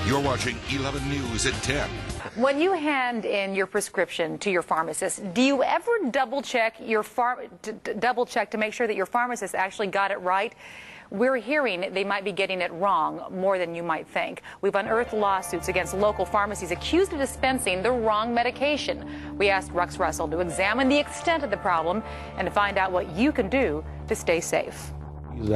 You're watching 11 News at 10. When you hand in your prescription to your pharmacist, do you ever double check to make sure that your pharmacist actually got it right? We're hearing they might be getting it wrong more than you might think. We've unearthed lawsuits against local pharmacies accused of dispensing the wrong medication. We asked Rex Russell to examine the extent of the problem and to find out what you can do to stay safe.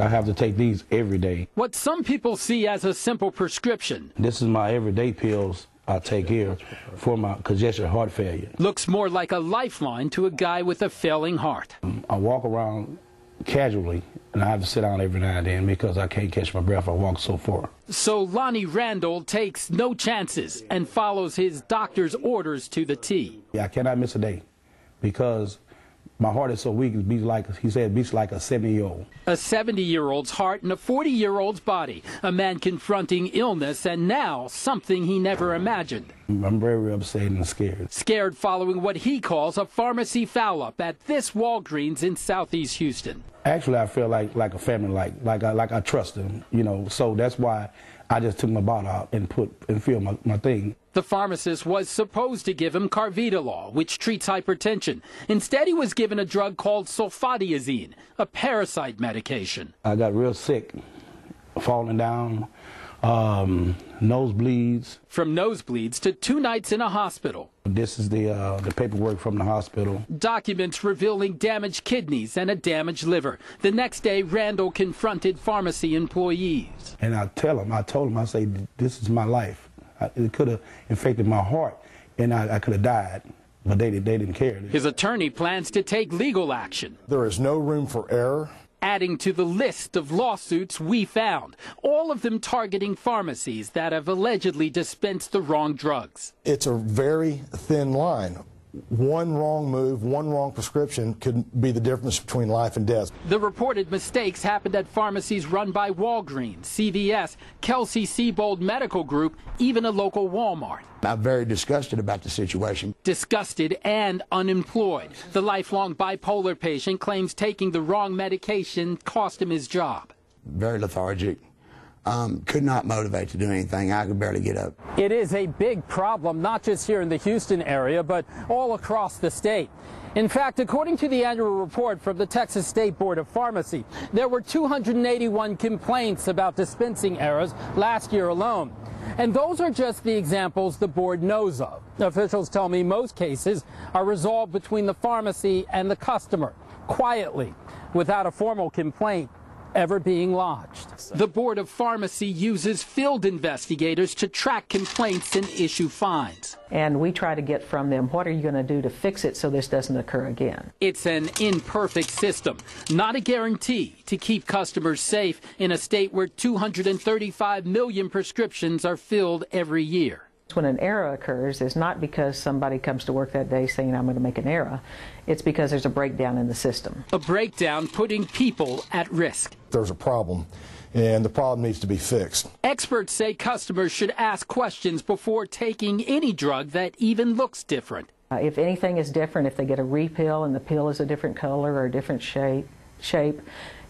I have to take these every day. What some people see as a simple prescription. This is my everyday pills I take here for my congestive heart failure. Looks more like a lifeline to a guy with a failing heart. I walk around casually, and I have to sit down every now and then because I can't catch my breath. I walk so far. So Lonnie Randall takes no chances and follows his doctor's orders to the T. Yeah, I cannot miss a day because my heart is so weak, it beats like, he said, it beats like a 70-year-old. A 70-year-old's heart and a 40-year-old's body. A man confronting illness and now something he never imagined. I'm very upset and scared. Scared following what he calls a pharmacy foul-up at this Walgreens in Southeast Houston. Actually, I feel like a family, like I trust them, you know, so that's why I just took my bottle out and filled my thing. The pharmacist was supposed to give him carvedilol, which treats hypertension. Instead, he was given a drug called sulfadiazine, a parasite medication. I got real sick, falling down, nosebleeds. From nosebleeds to 2 nights in a hospital. This is the paperwork from the hospital. Documents revealing damaged kidneys and a damaged liver. The next day, Randall confronted pharmacy employees. And I told him, I say, this is my life. It could have infected my heart, and I could have died, but they didn't care. His attorney plans to take legal action. There is no room for error. Adding to the list of lawsuits we found, all of them targeting pharmacies that have allegedly dispensed the wrong drugs. It's a very thin line. One wrong move, one wrong prescription could be the difference between life and death. The reported mistakes happened at pharmacies run by Walgreens, CVS, Kelsey-Seybold Medical Group, even a local Walmart. I'm very disgusted about the situation. Disgusted and unemployed. The lifelong bipolar patient claims taking the wrong medication cost him his job. Very lethargic. Could not motivate to do anything. I could barely get up. It is a big problem, not just here in the Houston area, but all across the state. In fact, according to the annual report from the Texas State Board of Pharmacy, there were 281 complaints about dispensing errors last year alone. And those are just the examples the board knows of. Officials tell me most cases are resolved between the pharmacy and the customer, quietly, without a formal complaint ever being lodged. The Board of Pharmacy uses field investigators to track complaints and issue fines. And we try to get from them, what are you going to do to fix it so this doesn't occur again? It's an imperfect system, not a guarantee to keep customers safe in a state where 235 million prescriptions are filled every year. When an error occurs, it's not because somebody comes to work that day saying, I'm going to make an error. It's because there's a breakdown in the system. A breakdown putting people at risk. There's a problem, and the problem needs to be fixed. Experts say customers should ask questions before taking any drug that even looks different. If anything is different, if they get a refill and the pill is a different color or a different shape,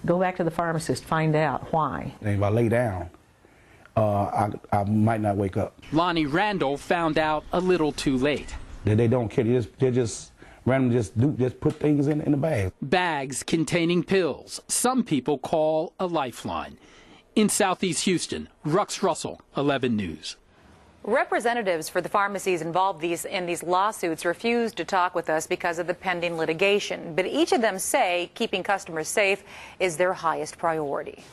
go back to the pharmacist, find out why. And if I lay down, I might not wake up. Lonnie Randall found out a little too late. They don't care. They just randomly just put things in the bag. Bags containing pills some people call a lifeline. In Southeast Houston, Rex Russell, 11 News. Representatives for the pharmacies involved in these lawsuits refused to talk with us because of the pending litigation. But each of them say keeping customers safe is their highest priority.